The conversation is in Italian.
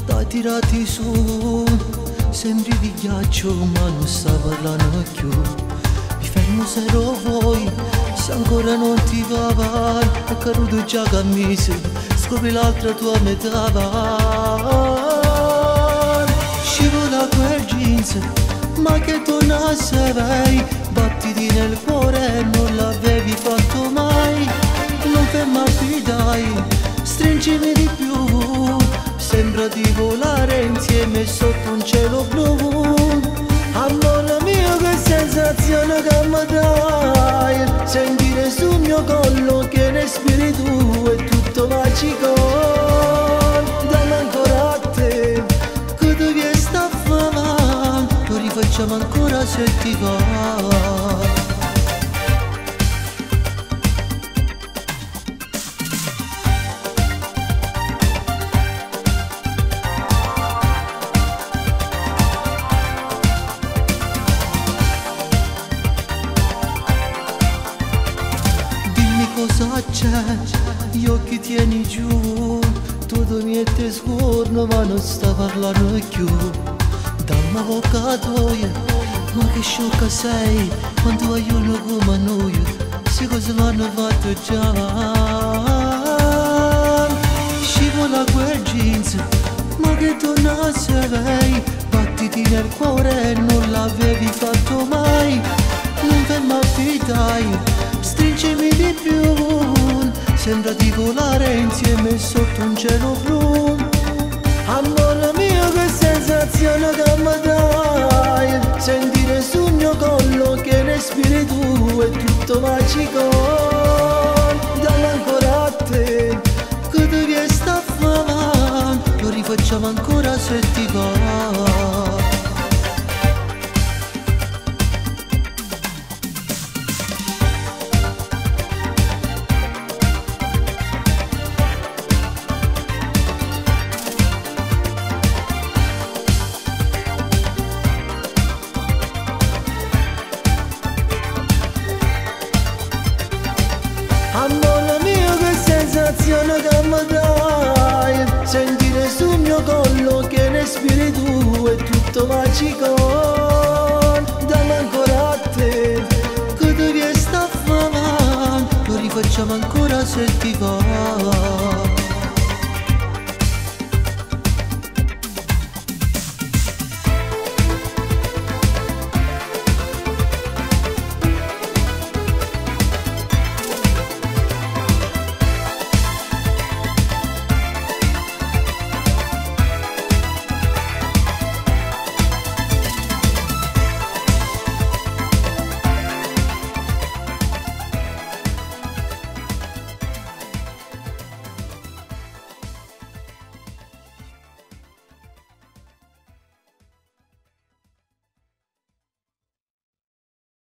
dai tirati su. Sembri di ghiaccio ma non sta parlando più. Mi fermo se lo vuoi, se ancora non ti va vai. È caduto già cammise, scopri l'altra tua metà vai. Scivola quel jeans, ma che donna sei? Battiti nel cuore, non l'avevi fatto mai. Non fermarti dai, stringimi di più. Sembra di volare insieme sotto un cielo blu. Amore mio che sensazione che mi dai. Sentire sul mio collo che respiri tu è tutto magico. Dammi ancora a te, che tu vieni sta fama. Lo rifacciamo ancora se ti va. Cosa c'è? Gli occhi tieni giù, tutto mi è scorno ma non sta parlando più. Dammi avvocato, ma che sciocca sei, quando hai uno come noi, se cose l'hanno fatto già. Scivola quel jeans, ma che donna sei, battiti nel cuore, non l'avevi fatto mai. Non fermarti dai, stringimi di più. Sembra di volare insieme sotto un cielo blu. Amore mio che sensazione che mi dai. Sentire sul mio collo che respiri tu è tutto magico. Dammi ancora a te, che tu vieni sta fama. Lo rifacciamo ancora se ti va. Amore mio che sensazione che mi dai. Sentire sul mio collo che respiri tu è tutto magico. Dammi ancora a te, che tu vieni sta fama. Lo rifacciamo ancora se ti va.